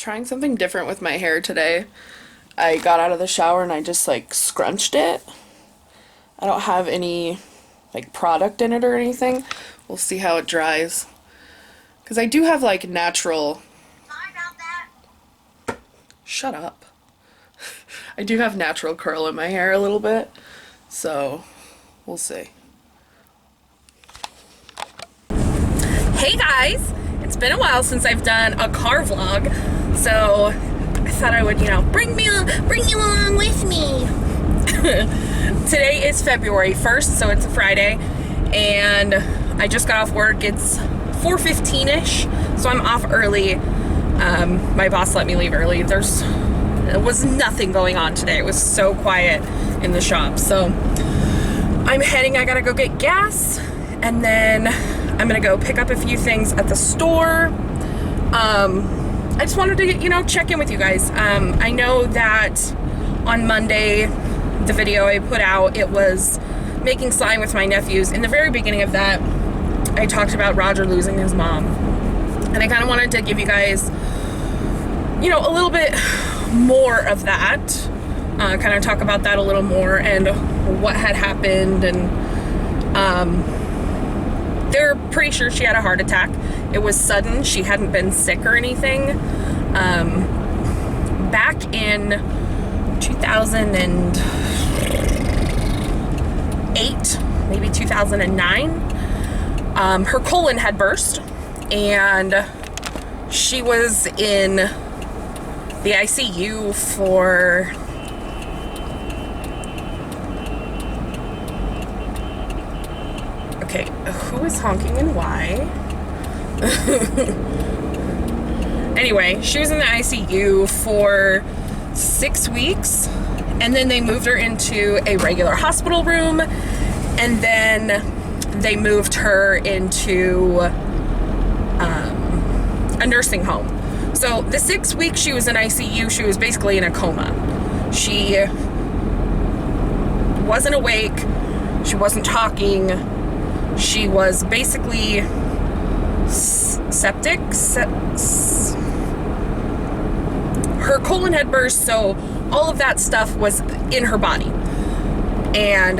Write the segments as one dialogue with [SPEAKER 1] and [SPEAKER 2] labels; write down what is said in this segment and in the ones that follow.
[SPEAKER 1] trying something different with my hair today. I got out of the shower and I just like scrunched it. I don't have any like product in it or anything. We'll see how it dries. Because I do have like natural...
[SPEAKER 2] Sorry about that.
[SPEAKER 1] Shut up. I do have natural curl in my hair a little bit. So, we'll see. Hey guys! It's been a while since I've done a car vlog. So, I thought I would, bring you along with me. Today is February 1st, so it's a Friday, and I just got off work. It's 4:15-ish, so I'm off early. My boss let me leave early. There was nothing going on today. It was so quiet in the shop. So I'm heading. I gotta go get gas, and then I'm gonna go pick up a few things at the store. I just wanted to, check in with you guys. I know that on Monday, the video I put out, it was making slime with my nephews. In the very beginning of that, I talked about Roger losing his mom. And I kind of wanted to give you guys, a little bit more of that. Kind of talk about that a little more and what had happened. And they're pretty sure she had a heart attack. It was sudden. She hadn't been sick or anything. Back in 2008, maybe 2009, her colon had burst and she was in the ICU for okay, who is honking and why? Anyway, she was in the ICU for 6 weeks, and then they moved her into a regular hospital room, and then they moved her into a nursing home. So the 6 weeks she was in ICU, she was basically in a coma. She wasn't awake, she wasn't talking, she was basically septic. Her colon had burst, so all of that stuff was in her body. And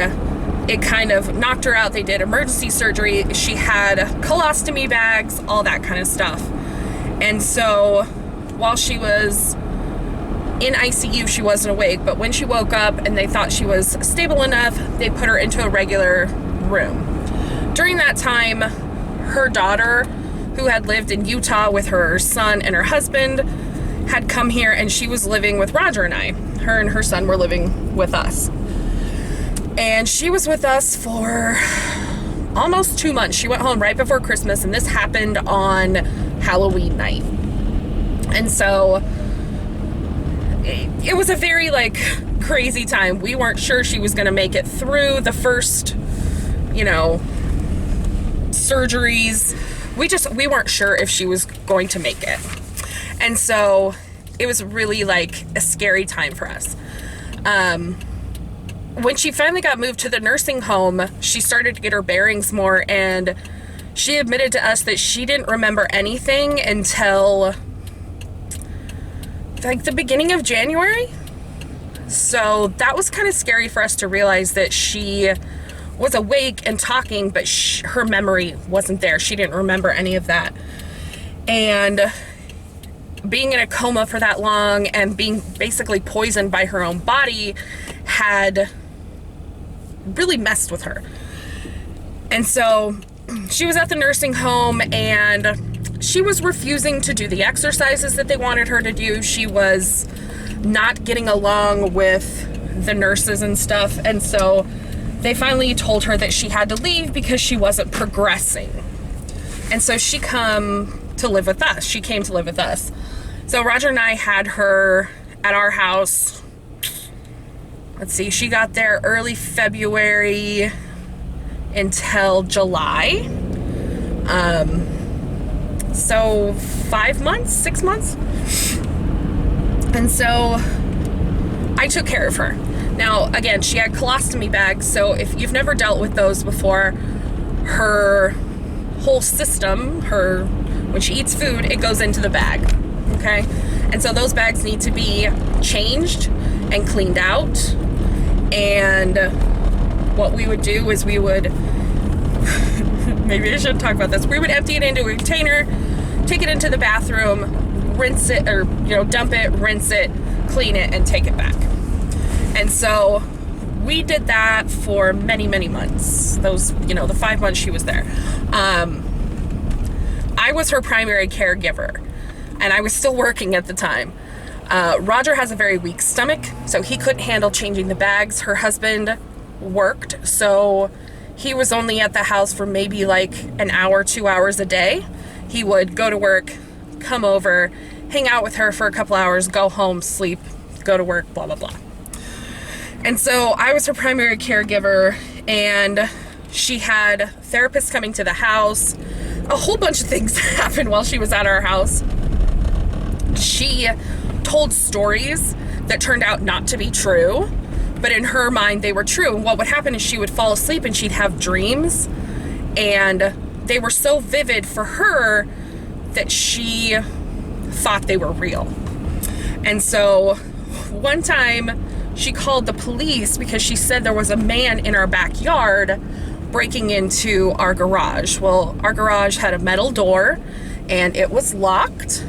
[SPEAKER 1] it kind of knocked her out. They did emergency surgery. She had colostomy bags, all that kind of stuff. And so while she was in ICU, she wasn't awake. But when she woke up and they thought she was stable enough, they put her into a regular room. During that time, her daughter, who had lived in Utah with her son and her husband, had come here, and she was living with Roger and I. Her and her son were living with us. And she was with us for almost 2 months. She went home right before Christmas, and this happened on Halloween night. And so it was a very crazy time. We weren't sure she was gonna make it through the first, surgeries. We weren't sure if she was going to make it. And so it was really a scary time for us. When she finally got moved to the nursing home, she started to get her bearings more, and she admitted to us that she didn't remember anything until the beginning of January. So that was kind of scary for us to realize that she was awake and talking, but her memory wasn't there. She didn't remember any of that. And being in a coma for that long and being basically poisoned by her own body had really messed with her. And so she was at the nursing home, and she was refusing to do the exercises that they wanted her to do. She was not getting along with the nurses and stuff. And so they finally told her that she had to leave because she wasn't progressing. And so she came to live with us. So Roger and I had her at our house. Let's see, she got there early February until July. So 5 months, 6 months. And so I took care of her. Now, again, she had colostomy bags, so if you've never dealt with those before, her whole system, when she eats food, it goes into the bag, okay? And so those bags need to be changed and cleaned out. And what we would do is we would, maybe I shouldn't talk about this. We would empty it into a container, take it into the bathroom, rinse it, or, dump it, rinse it, clean it, and take it back. And so we did that for many, many months. Those, the 5 months she was there. I was her primary caregiver, and I was still working at the time. Roger has a very weak stomach, so he couldn't handle changing the bags. Her husband worked, so he was only at the house for maybe like an hour, 2 hours a day. He would go to work, come over, hang out with her for a couple hours, go home, sleep, go to work, blah, blah, blah. And so I was her primary caregiver, and she had therapists coming to the house. A whole bunch of things happened while she was at our house. She told stories that turned out not to be true, but in her mind they were true. And what would happen is she would fall asleep and she'd have dreams, and they were so vivid for her that she thought they were real. And so one time she called the police because she said there was a man in our backyard breaking into our garage. Well, our garage had a metal door and it was locked.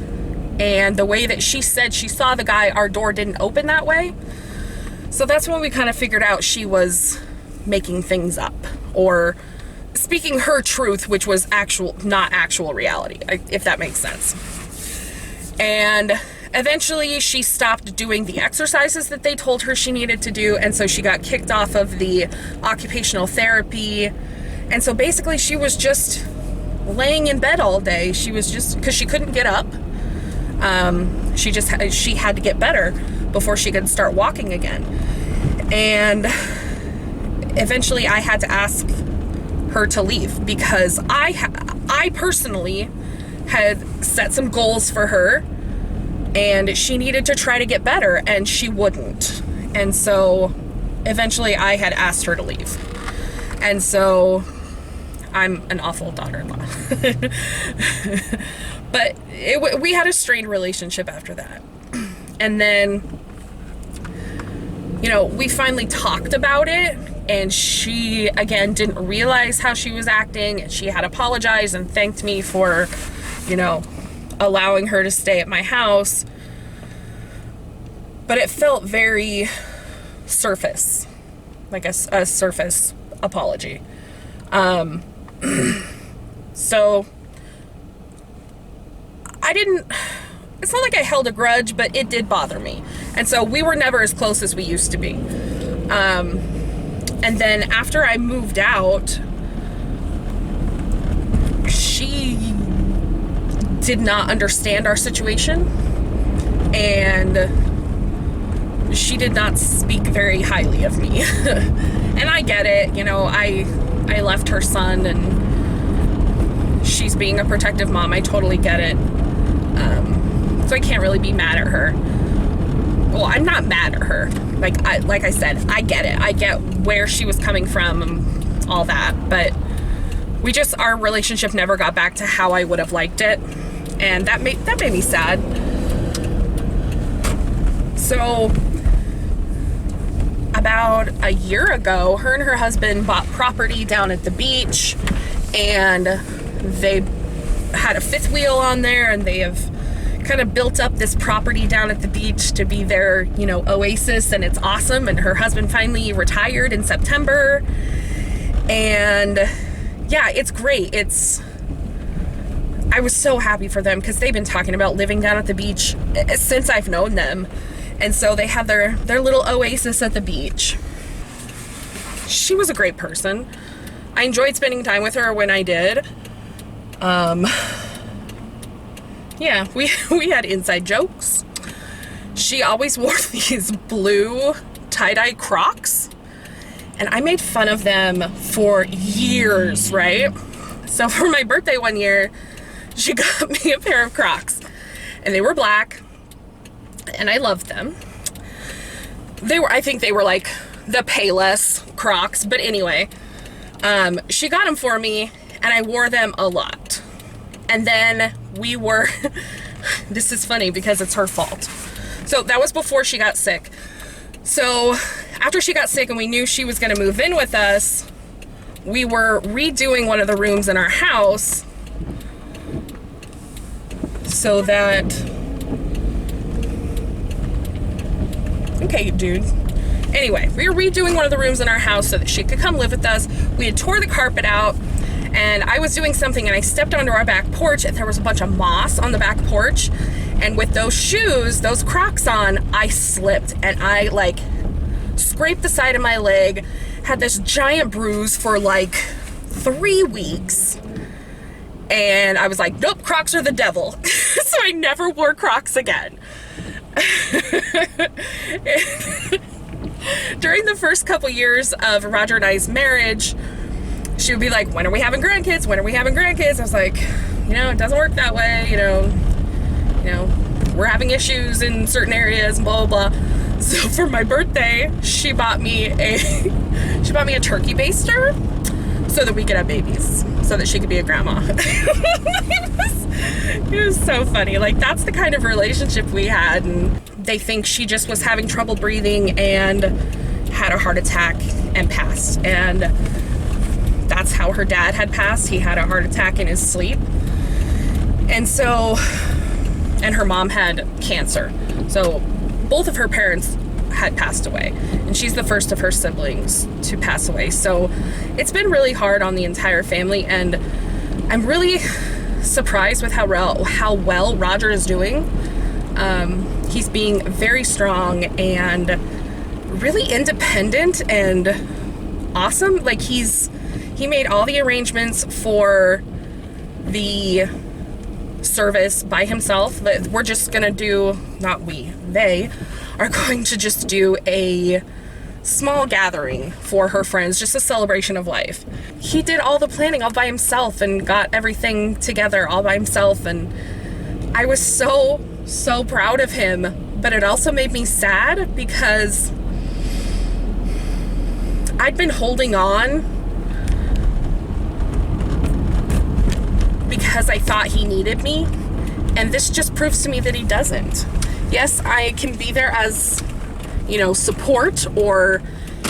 [SPEAKER 1] And the way that she said she saw the guy, our door didn't open that way. So that's when we kind of figured out she was making things up or speaking her truth, which was not actual reality, if that makes sense. And eventually she stopped doing the exercises that they told her she needed to do, and so she got kicked off of the occupational therapy. And so basically she was just laying in bed all day. She was just, because she couldn't get up. She had to get better before she could start walking again. And eventually I had to ask her to leave because I personally had set some goals for her, and she needed to try to get better, and she wouldn't. And so eventually I had asked her to leave. And so I'm an awful daughter-in-law. But we had a strained relationship after that. And then, we finally talked about it, and she, again, didn't realize how she was acting, and she had apologized and thanked me for, allowing her to stay at my house. But it felt very surface, like a surface apology. So it's not like I held a grudge, but it did bother me. And so we were never as close as we used to be. And then after I moved out, she did not understand our situation, and she did not speak very highly of me. And I get it, I left her son, and she's being a protective mom. I totally get it. So I can't really be mad at her. Well, I'm not mad at her. Like I said, I get it. I get where she was coming from and all that, but our relationship never got back to how I would have liked it. And that made me sad. So about a year ago, her and her husband bought property down at the beach, and they had a fifth wheel on there, and they have kind of built up this property down at the beach to be their, oasis, and it's awesome. And her husband finally retired in September, and yeah, it's great. I was so happy for them because they've been talking about living down at the beach since I've known them. And so they have their little oasis at the beach. She was a great person. I enjoyed spending time with her when I did. Yeah, we had inside jokes. She always wore these blue tie-dye Crocs, and I made fun of them for years, right? So for my birthday one year, she got me a pair of Crocs, and they were black, and I loved them. I think they were like the Payless Crocs, but anyway, she got them for me, and I wore them a lot. And then we were This is funny because it's her fault. So that was before she got sick. So after she got sick and we knew she was going to move in with us, we were redoing one of the rooms in our house so that... Okay, dude. Anyway, we were redoing one of the rooms in our house so that she could come live with us. We had tore the carpet out, and I was doing something and I stepped onto our back porch and there was a bunch of moss on the back porch. And with those shoes, those Crocs on, I slipped and I like scraped the side of my leg, had this giant bruise for like 3 weeks. And I was like, nope, Crocs are the devil. So I never wore Crocs again. During the first couple years of Roger and I's marriage, she would be like, when are we having grandkids? When are we having grandkids? I was like, you know, it doesn't work that way. You know, we're having issues in certain areas and blah, blah, blah. So for my birthday, she bought me a turkey baster so that we could have babies, so that she could be a grandma. It was so funny. Like, that's the kind of relationship we had. And they think she just was having trouble breathing and had a heart attack and passed. And that's how her dad had passed. He had a heart attack in his sleep. And so, and her mom had cancer. So both of her parents had passed away. And she's the first of her siblings to pass away. So it's been really hard on the entire family. And I'm really surprised with how well Roger is doing. He's being very strong and really independent and awesome. Like, he made all the arrangements for the service by himself. We're just gonna do, not we, they are going to just do a small gathering for her friends, just a celebration of life. He did all the planning all by himself and got everything together all by himself, and I was so proud of him. But it also made me sad because I'd been holding on because I thought he needed me, and this just proves to me that he doesn't. Yes, I can be there as, you know, support, or,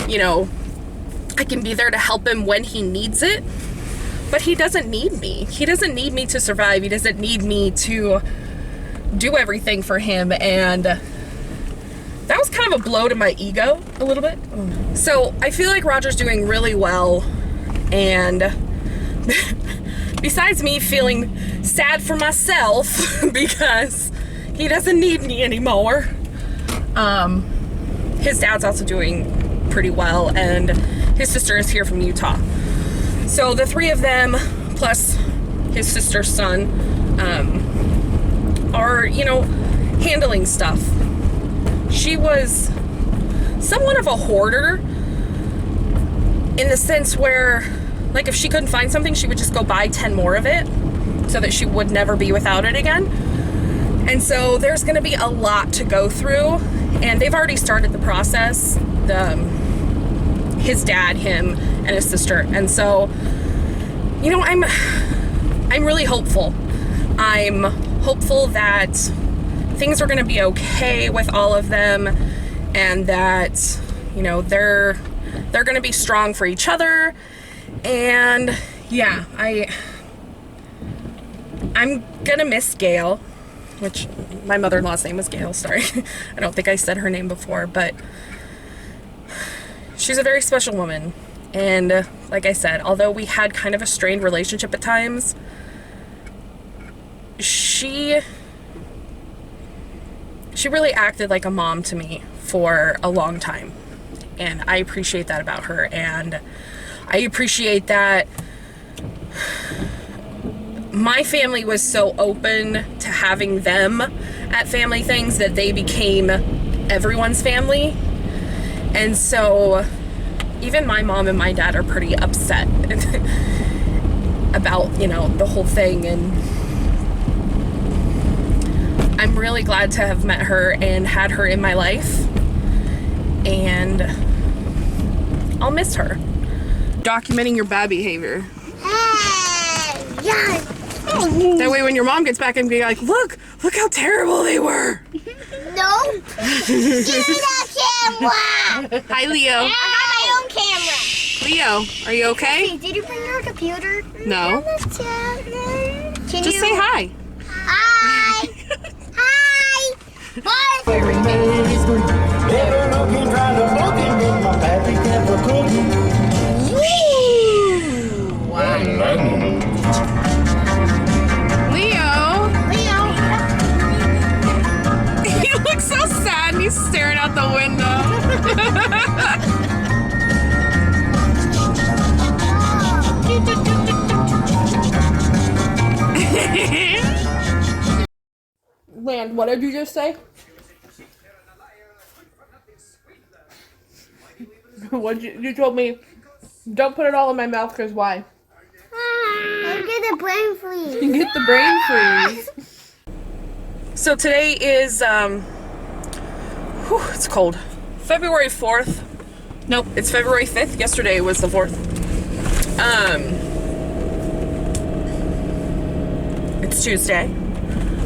[SPEAKER 1] you know, I can be there to help him when he needs it, but he doesn't need me. He doesn't need me to survive. He doesn't need me to do everything for him, and that was kind of a blow to my ego a little bit. So I feel like Roger's doing really well, and besides me feeling sad for myself because he doesn't need me anymore, his dad's also doing pretty well, and his sister is here from Utah. So the three of them, plus his sister's son, are, you know, handling stuff. She was somewhat of a hoarder in the sense where, like, if she couldn't find something, she would just go buy 10 more of it so that she would never be without it again. And so there's going to be a lot to go through, and they've already started the process, his dad, him, and his sister. And so, you know, I'm really hopeful. I'm hopeful that things are going to be okay with all of them, and that, you know, they're going to be strong for each other. And yeah, I'm gonna miss Gail, which my mother-in-law's name is Gail, sorry. I don't think I said her name before, but she's a very special woman. And like I said, although we had kind of a strained relationship at times, she really acted like a mom to me for a long time. And I appreciate that about her, and I appreciate that my family was so open to having them at family things that they became everyone's family. And so even my mom and my dad are pretty upset about, you know, the whole thing. And I'm really glad to have met her and had her in my life. And I'll miss her. Documenting your bad behavior.
[SPEAKER 2] Hey, yes.
[SPEAKER 1] That way when your mom gets back and be like, look how terrible they were.
[SPEAKER 2] No. Give me that camera.
[SPEAKER 1] Hi, Leo.
[SPEAKER 2] I got my own camera.
[SPEAKER 1] Leo, are you okay?
[SPEAKER 2] Hey, did you bring your computer?
[SPEAKER 1] No.
[SPEAKER 2] Can
[SPEAKER 1] Just
[SPEAKER 2] you
[SPEAKER 1] say hi.
[SPEAKER 2] Hi. Hi. Hi.
[SPEAKER 1] Leo. He looks so sad and he's staring out the window. Land, what did you just say? What you told me? Don't put it all in my mouth, because why?
[SPEAKER 2] I'll get the brain freeze.
[SPEAKER 1] You get the brain freeze. So today is it's cold. February 4th. Nope, it's February 5th. Yesterday was the 4th. It's Tuesday.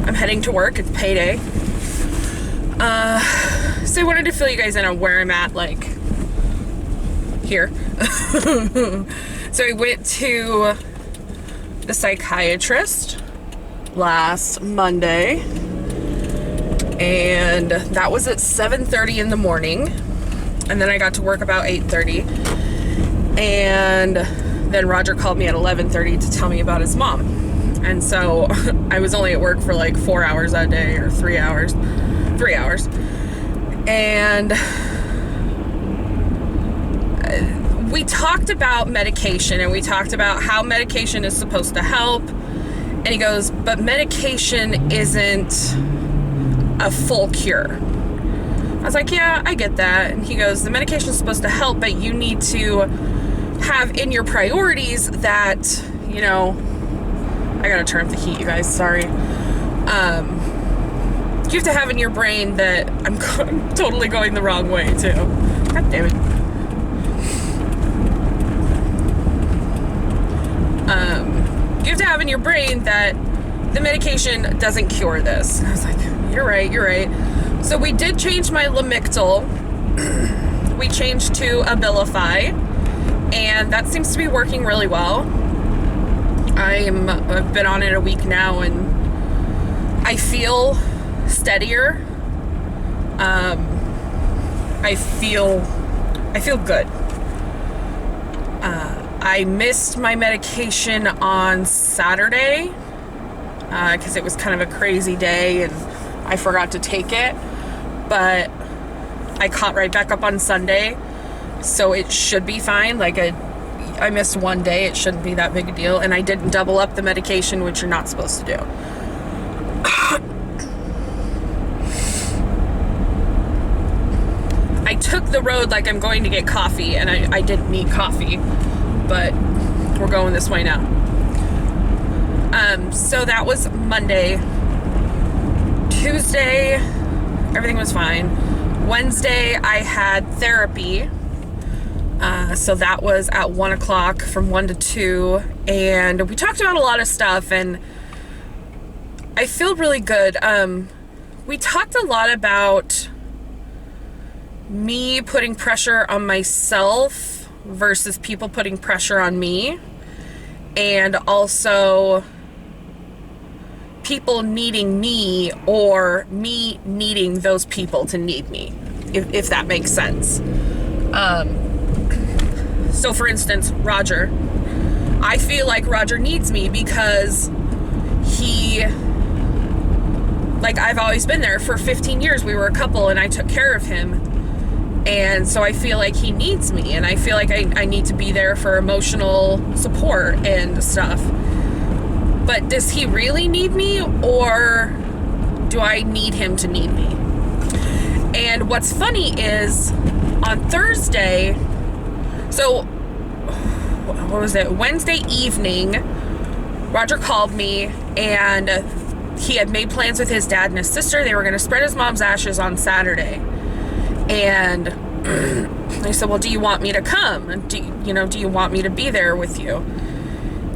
[SPEAKER 1] I'm heading to work. It's payday. So I wanted to fill you guys in on where I'm at, like, here. So I went to the psychiatrist last Monday, and that was at 7:30 in the morning, and then I got to work about 8:30, and then Roger called me at 11:30 to tell me about his mom. And so I was only at work for like 4 hours that day, or 3 hours. 3 hours. And we talked about medication, and we talked about how medication is supposed to help. And he goes, but medication isn't a full cure. I was like, yeah, I get that. And he goes, the medication is supposed to help, but you need to have in your priorities that, you know, I gotta turn up the heat, you guys, sorry. You have to have in your brain that I'm totally going the wrong way too. God damn it. You have to have in your brain that the medication doesn't cure this. I was like, you're right. So we did change my Lamictal. We changed to Abilify, and that seems to be working really well. I've been on it a week now, and I feel steadier. I feel good. I missed my medication on Saturday because it was kind of a crazy day and I forgot to take it, but I caught right back up on Sunday, so it should be fine. Like, I missed one day, it shouldn't be that big a deal, and I didn't double up the medication, which you're not supposed to do. I took the road like I'm going to get coffee, and I didn't need coffee, but we're going this way now. So that was Monday. Tuesday, everything was fine. Wednesday, I had therapy. So that was at 1 o'clock from 1 to 2, and we talked about a lot of stuff, and I feel really good. We talked a lot about me putting pressure on myself versus people putting pressure on me, and also people needing me or me needing those people to need me, if that makes sense. So for instance, Roger, I feel like Roger needs me because I've always been there for 15 years. We were a couple and I took care of him. And so I feel like he needs me, and I feel like I need to be there for emotional support and stuff. But does he really need me, or do I need him to need me? And what's funny is on Thursday, so what was it? Wednesday evening, Roger called me, and he had made plans with his dad and his sister. They were going to spread his mom's ashes on Saturday. And I said, well, do you want me to come? Do you want me to be there with you?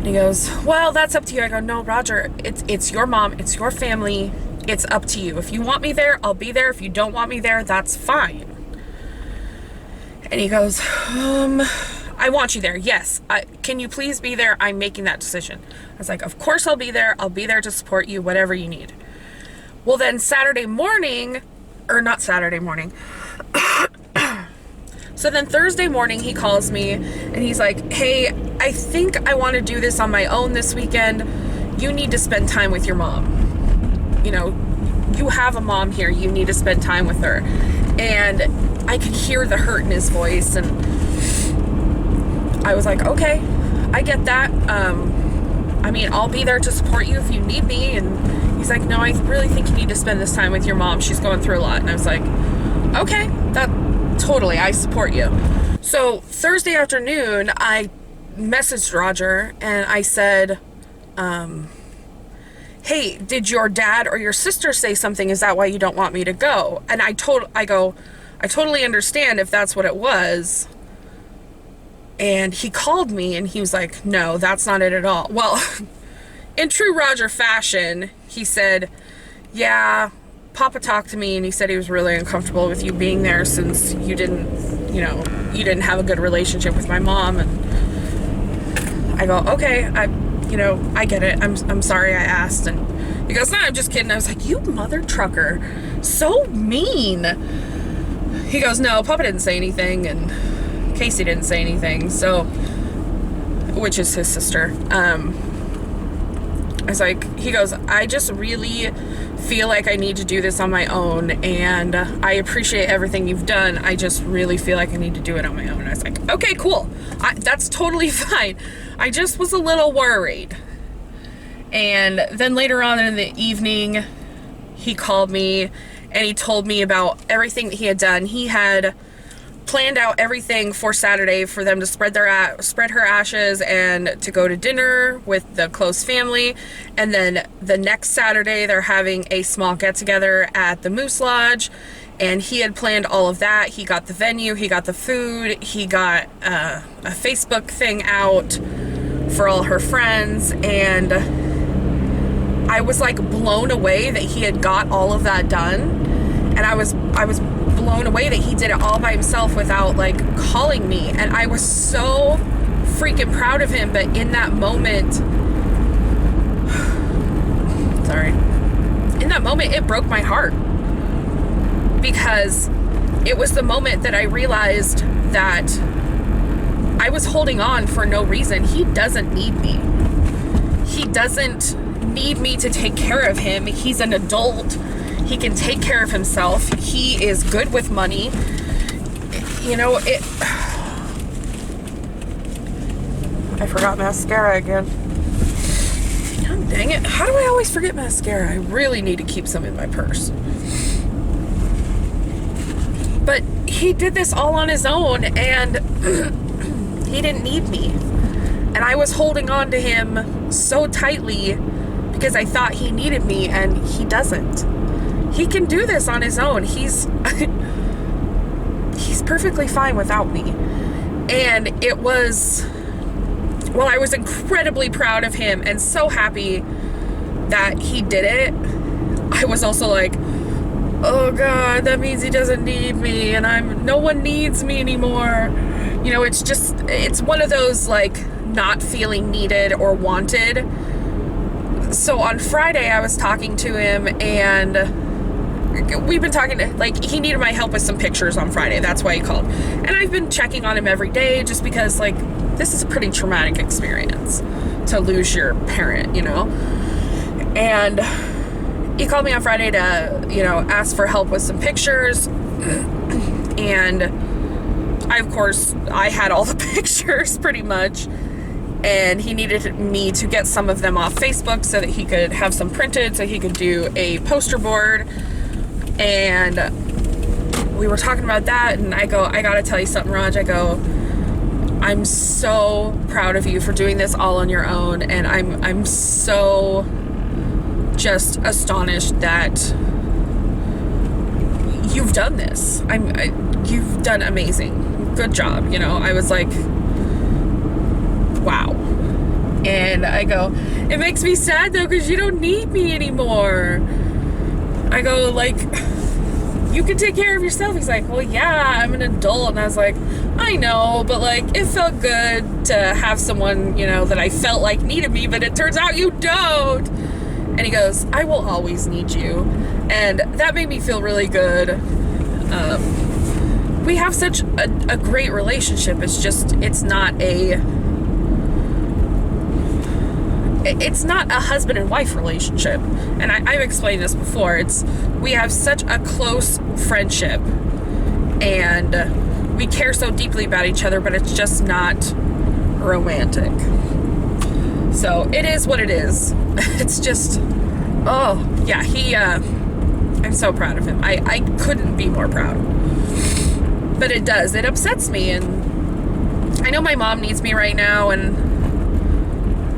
[SPEAKER 1] And He goes, well, that's up to you. I go, no, Roger, it's your mom, it's your family, it's up to you. If you want me there, I'll be there. If you don't want me there, that's fine. And he goes, I want you there. Yes. Can you please be there? I'm making that decision. I was like, of course I'll be there. I'll be there to support you, whatever you need. Well, then Saturday morning, or not Saturday morning. So then Thursday morning, he calls me and he's like, hey, I think I want to do this on my own this weekend. You need to spend time with your mom. You know, you have a mom here. You need to spend time with her. And I could hear the hurt in his voice. And I was like, okay, I get that. I mean, I'll be there to support you if you need me. And he's like, no, I really think you need to spend this time with your mom. She's going through a lot. And I was like, okay, totally, I support you. So Thursday afternoon, I messaged Roger and I said, hey, did your dad or your sister say something? Is that why you don't want me to go? And I totally understand if that's what it was. And he called me and he was like, no, that's not it at all. Well, in true Roger fashion, he said, yeah, Papa talked to me and he said he was really uncomfortable with you being there since you didn't have a good relationship with my mom. And I go, okay, I get it. I'm sorry I asked. And he goes, no, I'm just kidding. I was like, you mother trucker, so mean. He goes, no, Papa didn't say anything and Casey didn't say anything. So, which is his sister. I was like, he goes, I just really feel like I need to do this on my own and I appreciate everything you've done. I just really feel like I need to do it on my own. I was like, okay, cool. That's totally fine. I just was a little worried. And then later on in the evening, he called me and he told me about everything that he had done. He had planned out everything for Saturday for them to spread her ashes and to go to dinner with the close family. And then the next Saturday, they're having a small get-together at the Moose Lodge. And he had planned all of that. He got the venue, he got the food, he got a Facebook thing out for all her friends. And I was like blown away that he had got all of that done. And I was blown away that he did it all by himself without like calling me. And I was so freaking proud of him. But in that moment, it broke my heart, because it was the moment that I realized that I was holding on for no reason. He doesn't need me. He doesn't need me to take care of him. He's an adult. He can take care of himself. He is good with money. You know, I forgot mascara again. God dang it. How do I always forget mascara? I really need to keep some in my purse. But he did this all on his own, and he didn't need me. And I was holding on to him so tightly because I thought he needed me, and he doesn't. He can do this on his own. He's perfectly fine without me. And I was incredibly proud of him and so happy that he did it. I was also like, oh God, that means he doesn't need me and no one needs me anymore. You know, it's one of those like not feeling needed or wanted. So on Friday I was talking to him and we've been talking to, like, he needed my help with some pictures on Friday. That's why he called. And I've been checking on him every day just because, like, this is a pretty traumatic experience to lose your parent, you know? And he called me on Friday to, you know, ask for help with some pictures. And I had all the pictures pretty much. And he needed me to get some of them off Facebook so that he could have some printed so he could do a poster board. And we were talking about that, and I go, I gotta tell you something, Raj. I go, I'm so proud of you for doing this all on your own, and I'm so just astonished that you've done this. You've done amazing. Good job. You know, I was like, wow. And I go, it makes me sad though, because you don't need me anymore. I go, like, you can take care of yourself. He's like, well, yeah, I'm an adult. And I was like, I know, but like, it felt good to have someone, you know, that I felt like needed me, but it turns out you don't. And he goes, I will always need you. And that made me feel really good. We have such a great relationship. It's just, it's not a husband and wife relationship. And I've explained this before. We have such a close friendship and we care so deeply about each other, but it's just not romantic. So it is what it is. It's just, oh yeah, I'm so proud of him. I couldn't be more proud. But it upsets me, and I know my mom needs me right now, and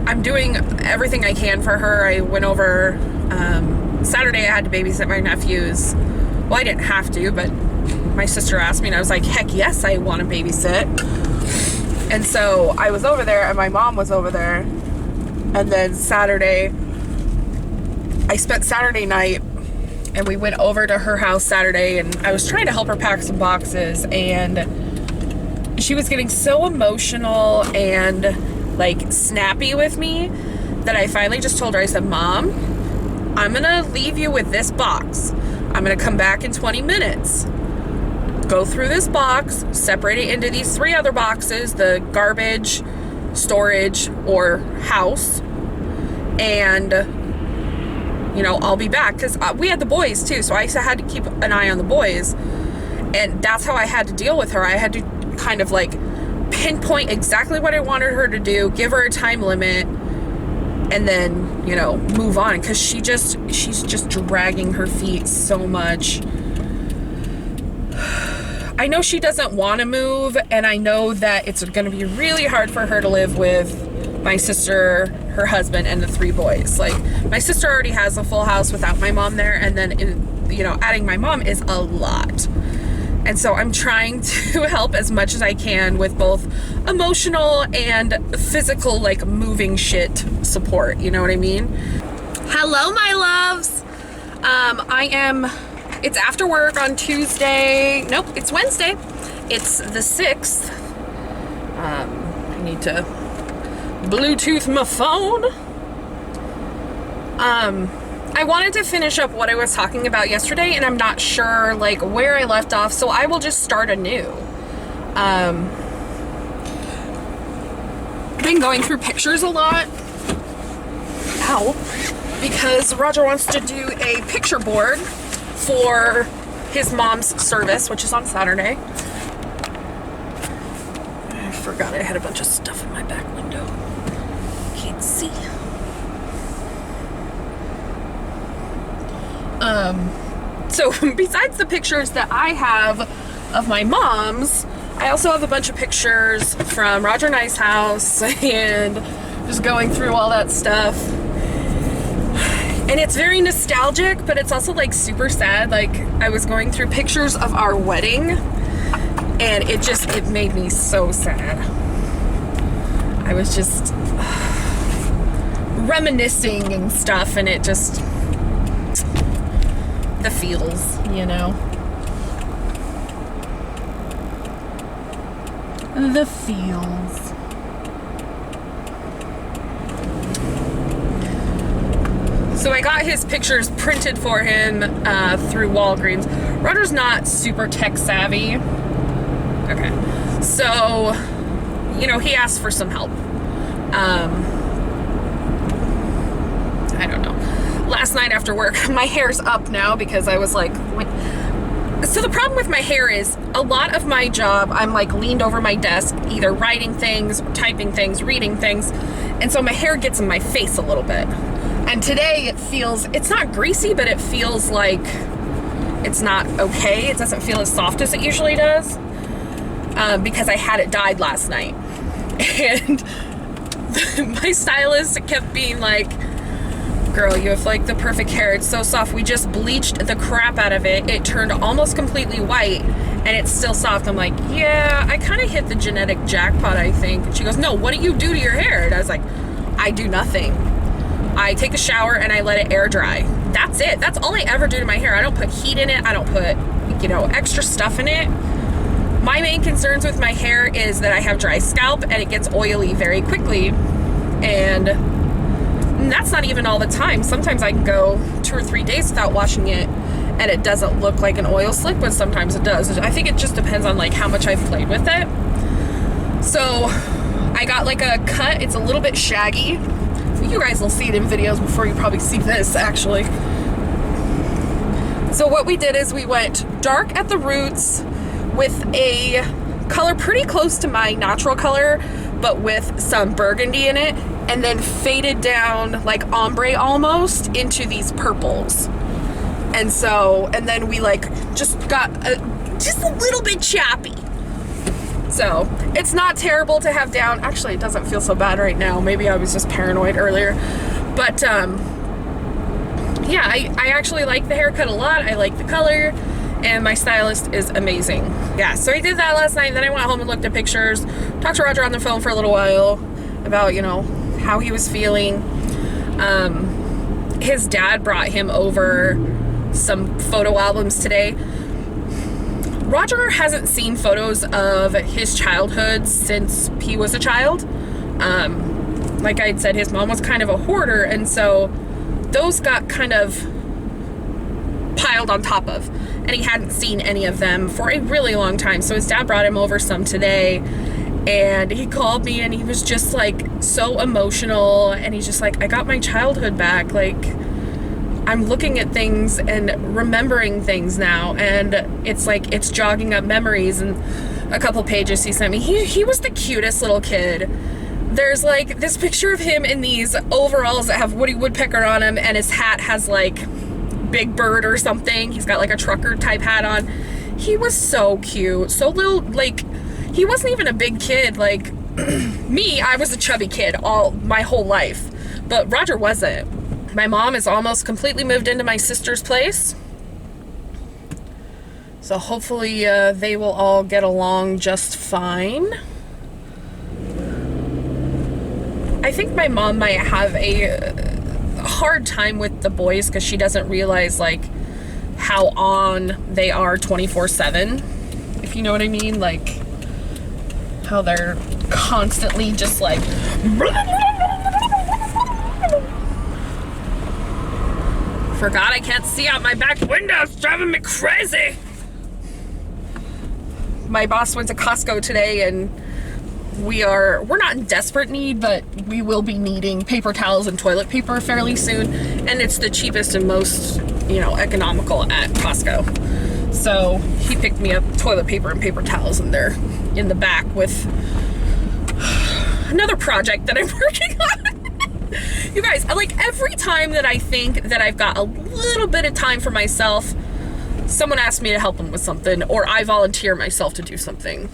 [SPEAKER 1] I'm doing everything I can for her. I went over, Saturday I had to babysit my nephews. Well, I didn't have to, but my sister asked me, and I was like, heck yes, I want to babysit. And so I was over there, and my mom was over there. And then Saturday, I spent Saturday night, and we went over to her house Saturday, and I was trying to help her pack some boxes, and she was getting so emotional and like snappy with me that I finally just told her, I said, Mom, I'm gonna leave you with this box. I'm gonna come back in 20 minutes. Go through this box, separate it into these 3 other boxes, the garbage, storage, or house, and you know, I'll be back, because we had the boys too, so I had to keep an eye on the boys, and that's how I had to deal with her. I had to kind of like pinpoint exactly what I wanted her to do, give her a time limit, and then, you know, move on, because she's just dragging her feet so much. I know she doesn't want to move, and I know that it's going to be really hard for her to live with my sister, her husband, and the 3 boys. Like, my sister already has a full house without my mom there, and then, you know, adding my mom is a lot. And so I'm trying to help as much as I can with both emotional and physical, like, moving shit support, you know what I mean? Hello, my loves. It's after work on Tuesday. Nope, it's Wednesday. It's the 6th. I need to Bluetooth my phone. I wanted to finish up what I was talking about yesterday, and I'm not sure like where I left off, so I will just start anew. I've been going through pictures a lot. Ow. Because Roger wants to do a picture board for his mom's service, which is on Saturday. I forgot I had a bunch of stuff in my back window. Can't see. So besides the pictures that I have of my mom's, I also have a bunch of pictures from Roger and I's house, and just going through all that stuff. And it's very nostalgic, but it's also like super sad. Like, I was going through pictures of our wedding, and it made me so sad. I was just reminiscing and stuff, and it just, the feels, you know? The feels. So I got his pictures printed for him through Walgreens. Roger's not super tech savvy. Okay. So, you know, he asked for some help. I don't know. Last night after work, my hair's up now because I was like, so the problem with my hair is a lot of my job, I'm like leaned over my desk, either writing things, typing things, reading things. And so my hair gets in my face a little bit. And today it's not greasy, but it feels like it's not okay. It doesn't feel as soft as it usually does because I had it dyed last night. And my stylist kept being like, girl, you have like the perfect hair. It's so soft. We just bleached the crap out of it. It turned almost completely white and it's still soft. I'm like, yeah, I kind of hit the genetic jackpot, I think. And she goes, no, what do you do to your hair? And I was like, I do nothing. I take a shower and I let it air dry. That's it. That's all I ever do to my hair. I don't put heat in it. I don't put, you know, extra stuff in it. My main concerns with my hair is that I have dry scalp and it gets oily very quickly. And that's not even all the time. Sometimes I can go 2 or 3 days without washing it and it doesn't look like an oil slick, but sometimes it does. I think it just depends on like how much I've played with it. So I got like a cut. It's a little bit shaggy. You guys will see it in videos before you probably see this, actually. So what we did is we went dark at the roots with a color pretty close to my natural color, but with some burgundy in it, and then faded down like ombre almost into these purples. And then we like just got just a little bit chappy. So it's not terrible to have down. Actually, it doesn't feel so bad right now. Maybe I was just paranoid earlier. But yeah, I actually like the haircut a lot. I like the color, and my stylist is amazing. Yeah, so I did that last night. Then I went home and looked at pictures, talked to Roger on the phone for a little while about, you know, how he was feeling. His dad brought him over some photo albums today. Roger hasn't seen photos of his childhood since he was a child. Like I said, his mom was kind of a hoarder, and so those got kind of piled on top of, and he hadn't seen any of them for a really long time. So his dad brought him over some today, and he called me and he was just like so emotional, and he's just like, I got my childhood back. Like, I'm looking at things and remembering things now, and it's like it's jogging up memories. And a couple pages he sent me, he was the cutest little kid. There's like this picture of him in these overalls that have Woody Woodpecker on him, and his hat has like Big Bird or something. He's got like a trucker type hat on. He was so cute, so little. Like, he wasn't even a big kid like me. I was a chubby kid my whole life, but Roger wasn't. My mom is almost completely moved into my sister's place. So hopefully they will all get along just fine. I think my mom might have a hard time with the boys because she doesn't realize like how on they are 24/7, if you know what I mean. Like how they're constantly just like forgot I can't see out my back window. It's driving me crazy. My boss went to Costco today, and we're not in desperate need, but we will be needing paper towels and toilet paper fairly soon, and it's the cheapest and most, you know, economical at Costco. So he picked me up toilet paper and paper towels, and they're in the back with another project that I'm working on. You guys, like every time that I think that I've got a little bit of time for myself, someone asks me to help them with something, or I volunteer myself to do something.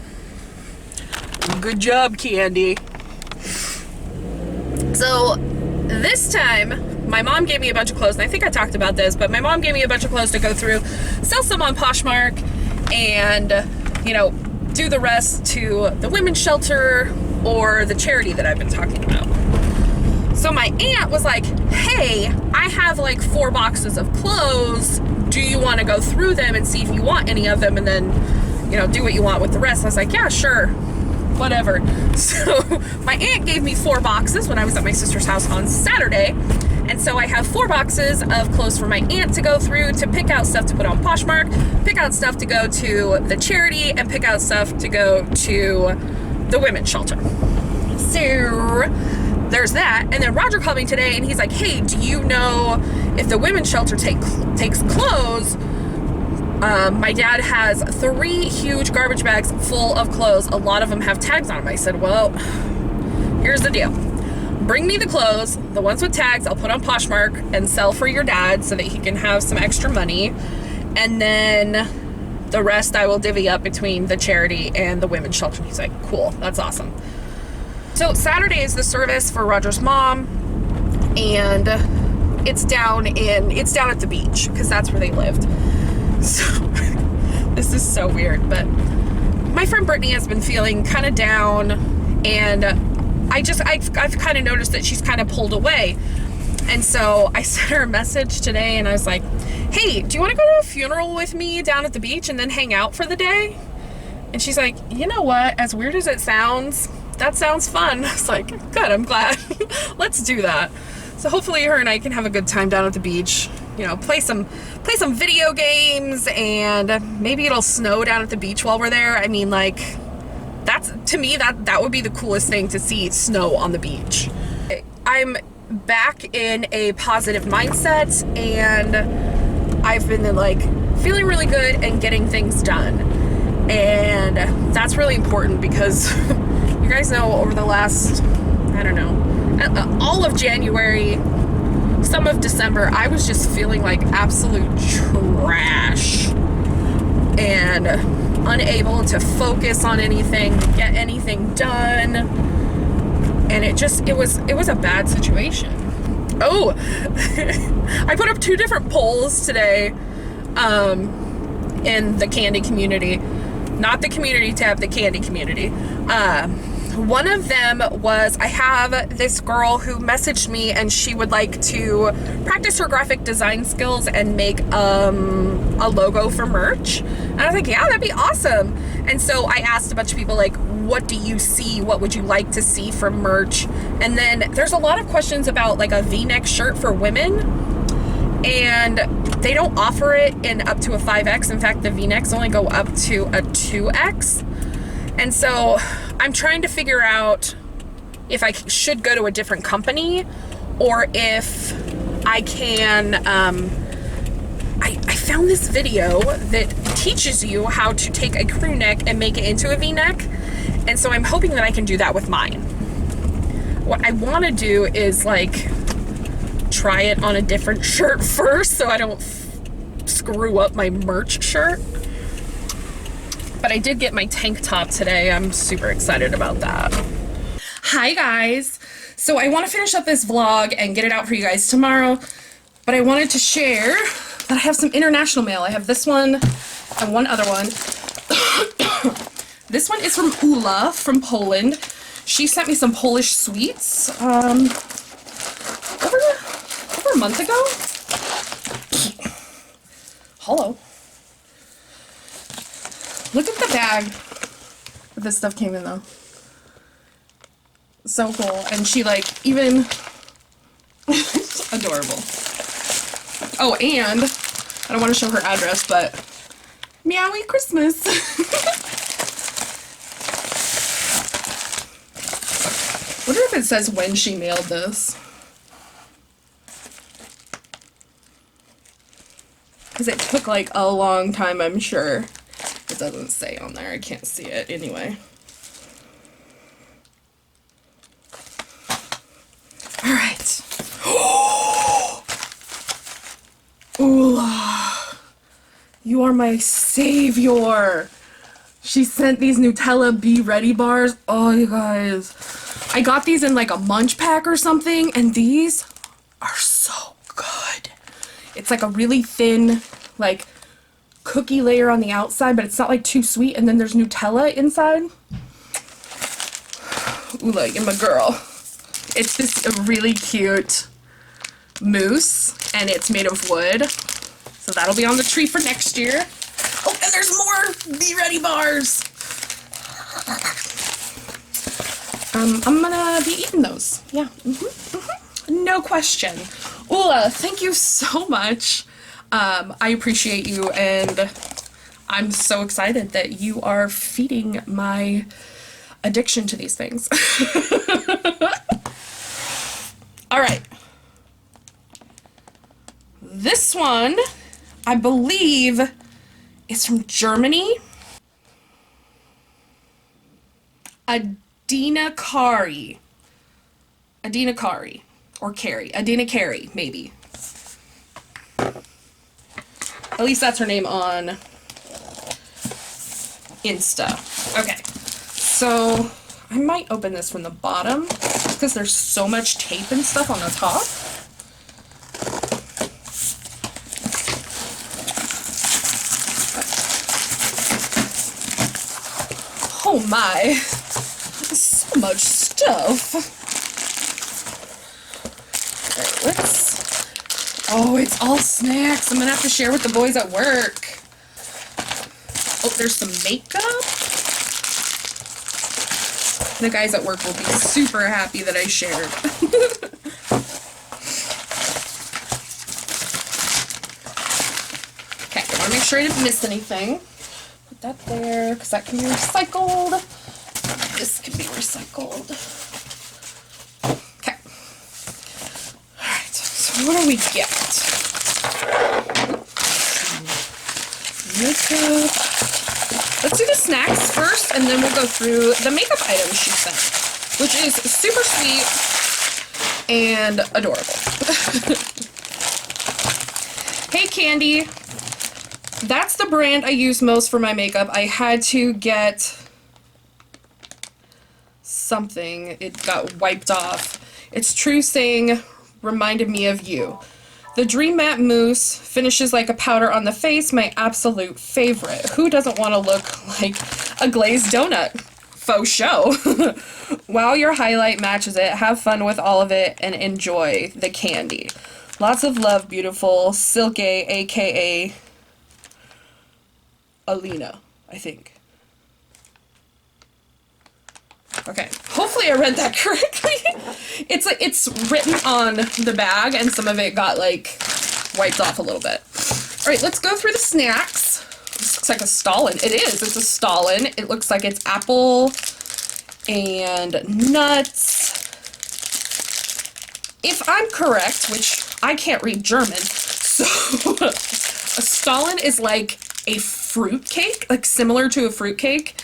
[SPEAKER 1] Good job, Candy. So this time, my mom gave me a bunch of clothes, and I think I talked about this, but my mom gave me a bunch of clothes to go through, sell some on Poshmark, and, you know, do the rest to the women's shelter or the charity that I've been talking about. So my aunt was like, hey, I have like 4 boxes of clothes. Do you want to go through them and see if you want any of them, and then, you know, do what you want with the rest? I was like, yeah, sure, whatever. So my aunt gave me 4 boxes when I was at my sister's house on Saturday. And so I have 4 boxes of clothes for my aunt to go through, to pick out stuff to put on Poshmark, pick out stuff to go to the charity, and pick out stuff to go to the women's shelter. So there's that. And then Roger called me today, and he's like, hey, do you know if the women's shelter takes clothes? My dad has 3 huge garbage bags full of clothes. A lot of them have tags on them. I said, well, here's the deal. Bring me the clothes, the ones with tags, I'll put on Poshmark and sell for your dad so that he can have some extra money. And then the rest I will divvy up between the charity and the women's shelter. He's like, cool, that's awesome. So Saturday is the service for Roger's mom, and it's down at the beach because that's where they lived. So this is so weird, but my friend Brittany has been feeling kind of down, and I've kind of noticed that she's kind of pulled away. And so I sent her a message today and I was like, hey, do you want to go to a funeral with me down at the beach and then hang out for the day? And she's like, you know what, as weird as it sounds, that sounds fun. I was like, good, I'm glad. Let's do that. So hopefully her and I can have a good time down at the beach, you know, play some video games, and maybe it'll snow down at the beach while we're there. I mean, like, that's, to me, that would be the coolest thing, to see snow on the beach. I'm back in a positive mindset, and I've been like feeling really good and getting things done, and that's really important because you guys know over the last, I don't know, all of January, some of December, I was just feeling like absolute trash and unable to focus on anything, get anything done. And it was a bad situation. Oh, I put up 2 different polls today in the Kandy community. Not the community tab, the Kandy community. One of them was, I have this girl who messaged me and she would like to practice her graphic design skills and make a logo for merch. And I was like, yeah, that'd be awesome. And so I asked a bunch of people, like, what do you see? What would you like to see from merch? And then there's a lot of questions about like a V-neck shirt for women. And they don't offer it in up to a 5X. In fact, the V-necks only go up to a 2X. And so I'm trying to figure out if I should go to a different company, or if I can, I found this video that teaches you how to take a crew neck and make it into a V-neck. And so I'm hoping that I can do that with mine. What I want to do is like try it on a different shirt first so I don't screw up my merch shirt. But I did get my tank top today. I'm super excited about that. Hi guys. So I want to finish up this vlog and get it out for you guys tomorrow. But I wanted to share that I have some international mail. I have this one and one other one. This one is from Ula from Poland. She sent me some Polish sweets over a month ago. Hello. Look at the bag that this stuff came in though. So cool. And she like even adorable. Oh, and I don't want to show her address, but meowie Christmas. Wonder if it says when she mailed this. Because it took like a long time, I'm sure. It doesn't say on there. I can't see it anyway. All right. Ula, you are my savior. She sent these Nutella Be Ready bars. Oh, you guys. I got these in like a munch pack or something, and these are so good. It's like a really thin, like, cookie layer on the outside, but it's not like too sweet, and then there's Nutella inside. Ula, you're my girl. It's this really cute mousse, and it's made of wood, so that'll be on the tree for next year. Oh, and there's more Be Ready bars. I'm gonna be eating those. Yeah, no question. Ula, thank you so much. I appreciate you, and I'm so excited that you are feeding my addiction to these things. All right. This one, I believe, is from Germany. Adina Kari, or Carrie. Adina Carey, maybe. At least that's her name on Insta. Okay, so I might open this from the bottom because there's so much tape and stuff on the top. Oh my, so much stuff. stuff. Alright, let's... Oh, it's all snacks. I'm gonna have to share with the boys at work. Oh, there's some makeup. The guys at work will be super happy that I shared. Okay, I want to make sure I didn't miss anything. Put that there, because that can be recycled. This can be recycled. Okay. Alright, so what do we get? Makeup. Let's do the snacks first, and then we'll go through the makeup items she sent, which is super sweet and adorable. Hey, Kandy. That's the brand I use most for my makeup. I had to get something. It got wiped off. It's true saying, reminded me of you. The Dream Matte Mousse finishes like a powder on the face, my absolute favorite. Who doesn't want to look like a glazed donut? Faux show. Wow, your highlight matches it. Have fun with all of it and enjoy the candy. Lots of love, beautiful. Silke, aka Alina, I think. Okay, hopefully I read that correctly. It's written on the bag, and some of it got like wiped off a little bit. All right, let's go through the snacks. This looks like a Stalin. It is. It's a Stalin. It looks like it's apple and nuts. If I'm correct, which I can't read German, so a Stalin is like a fruit cake, like similar to a fruit cake.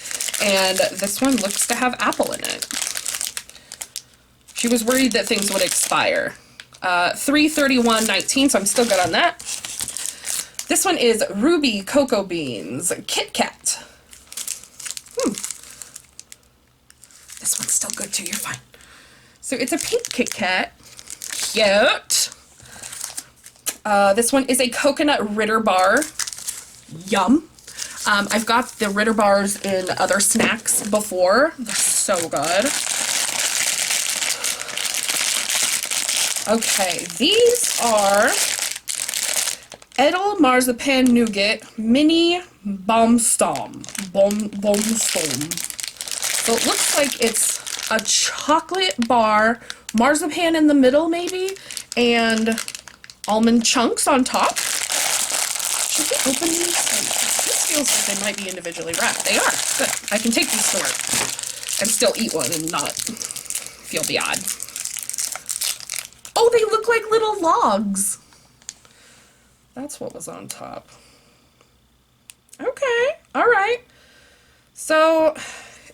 [SPEAKER 1] And this one looks to have apple in it. She was worried that things would expire. 3/31/19, so I'm still good on that. This one is Ruby Cocoa Beans Kit Kat. This one's still good too, you're fine. So it's a pink Kit Kat. Cute. This one is a coconut Ritter bar. Yum. I've got the Ritter bars in other snacks before. They're so good. Okay, these are Edel Marzipan Nougat Mini Baumstorm. Baumstorm. So it looks like it's a chocolate bar, marzipan in the middle maybe, and almond chunks on top. Should we open these? This feels like they might be individually wrapped. They are. Good. I can take these to work and still eat one and not feel bad. Oh, they look like little logs. That's what was on top. Okay. All right. So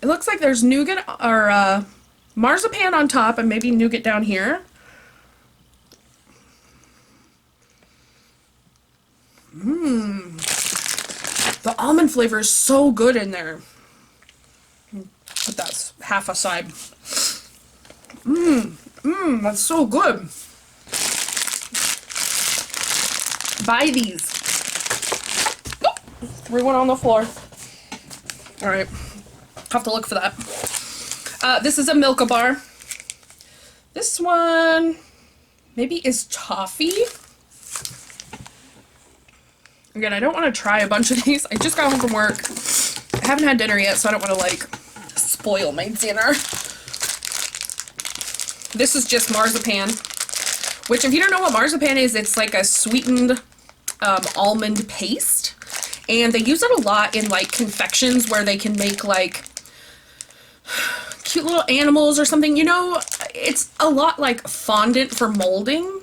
[SPEAKER 1] it looks like there's nougat or marzipan on top and maybe nougat down here. The almond flavor is so good in there. Put that half aside. That's so good. Buy these. Oh, threw one on the floor. All right, have to look for that. This is a Milka bar. This one maybe is toffee. Again, I don't want to try a bunch of these. I just got home from work. I haven't had dinner yet, so I don't want to, like, spoil my dinner. This is just marzipan, which, if you don't know what marzipan is, it's like a sweetened almond paste. And they use it a lot in, like, confections where they can make, like, cute little animals or something. You know, it's a lot like fondant for molding.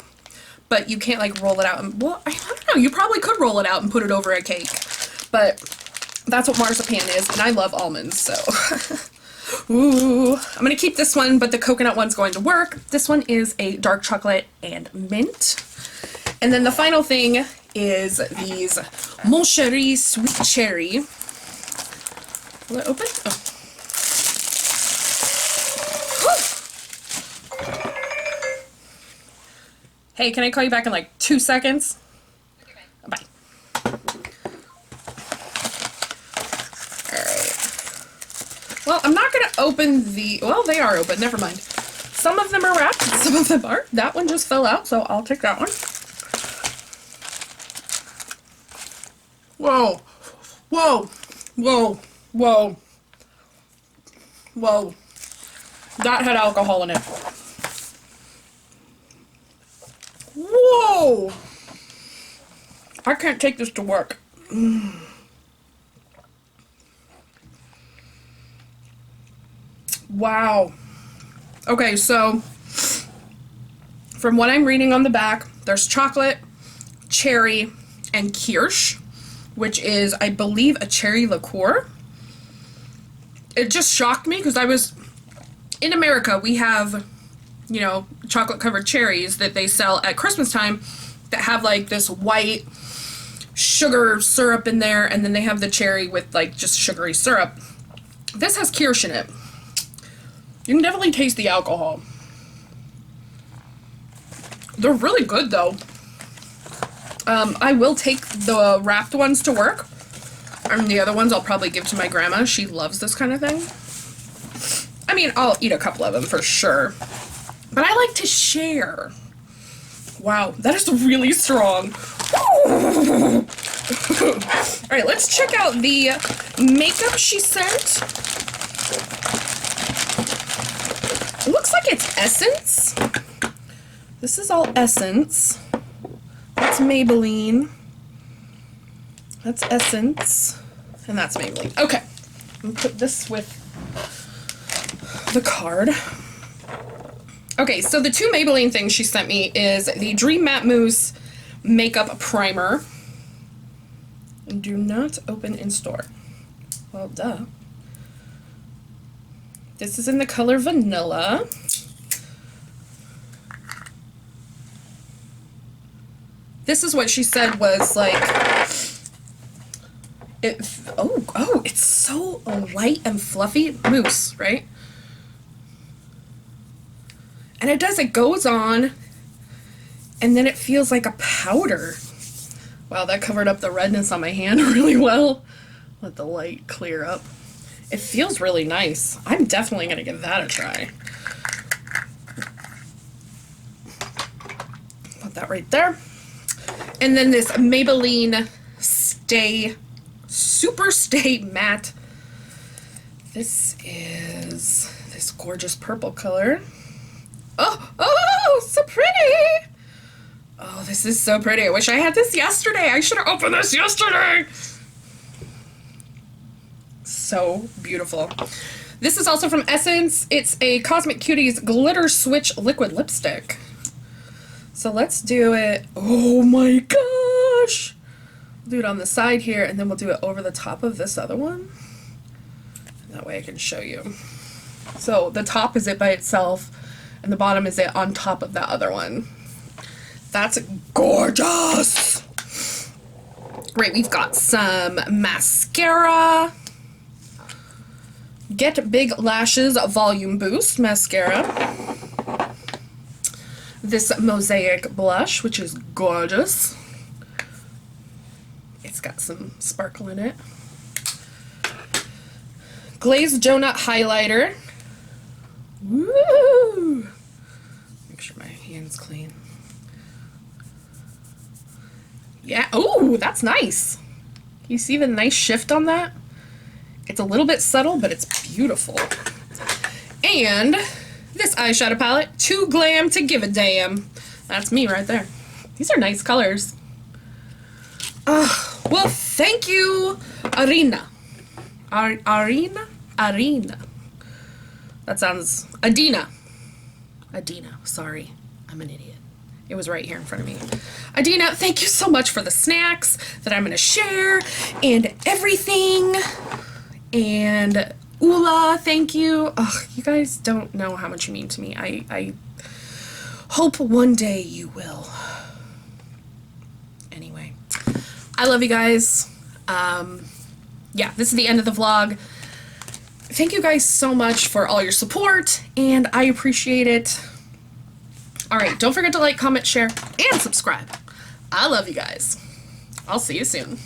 [SPEAKER 1] But you can't, like, roll it out and, well, I don't know, you probably could roll it out and put it over a cake. But that's what marzipan is, and I love almonds, so. Ooh, I'm gonna keep this one, but the coconut one's going to work. This one is a dark chocolate and mint. And then the final thing is these Mon Chéri Sweet Cherry. Will it open? Oh. Hey, can I call you back in like 2 seconds? Bye. Alright. Well, I'm not gonna open the, well, they are open, never mind. Some of them are wrapped, some of them aren't. That one just fell out, so I'll take that one. Whoa, whoa, whoa, whoa, whoa. That had alcohol in it. Whoa! I can't take this to work. Wow. Okay, so from what I'm reading on the back, there's chocolate, cherry, and kirsch, which is, I believe, a cherry liqueur. It just shocked me because I was, in America, we have, you know, chocolate covered cherries that they sell at Christmas time that have like this white sugar syrup in there, and then they have the cherry with like just sugary syrup. This has kirsch in it. You can definitely taste the alcohol. They're really good though. I will take the wrapped ones to work, and the other ones I'll probably give to my grandma. She loves this kind of thing. I mean, I'll eat a couple of them for sure, but I like to share. Wow, that is really strong. All right, let's check out the makeup she sent. It looks like it's Essence. This is all Essence. That's Maybelline. That's Essence. And that's Maybelline. Okay. I'm gonna put this with the card. Okay, so the two Maybelline things she sent me is the Dream Matte Mousse Makeup Primer. Do not open in store. Well, duh. This is in the color Vanilla. This is what she said was like, it's so light and fluffy. Mousse, right? And it goes on, and then it feels like a powder. Wow, that covered up the redness on my hand really well. Let the light clear up. It feels really nice. I'm definitely going to give that a try. Put that right there. And then this Maybelline Super Stay Matte. This is this gorgeous purple color. Oh, so pretty. Oh, this is so pretty. I wish I had this yesterday. I should have opened this yesterday. So beautiful. This is also from Essence. It's a Cosmic Cuties Glitter Switch Liquid Lipstick. So let's do it. Oh my gosh. We'll do it on the side here, and then we'll do it over the top of this other one. And that way I can show you. So the top is it by itself, and the bottom is it on top of that other one. That's gorgeous. Right, we've got some mascara. Get Big Lashes Volume Boost Mascara. This Mosaic Blush, which is gorgeous. It's got some sparkle in it. Glazed Donut Highlighter. Woo! Make sure my hand's clean. Yeah, oh, that's nice. You see the nice shift on that? It's a little bit subtle, but it's beautiful. And this eyeshadow palette, Too Glam to Give a Damn. That's me right there. These are nice colors. Well, thank you, Arina. Arina. That sounds... Adina, sorry. I'm an idiot. It was right here in front of me. Adina, thank you so much for the snacks that I'm going to share and everything. And Ula, thank you. Oh, you guys don't know how much you mean to me. I hope one day you will. Anyway, I love you guys. Yeah, this is the end of the vlog. Thank you guys so much for all your support, and I appreciate it. All right, don't forget to like, comment, share, and subscribe. I love you guys. I'll see you soon.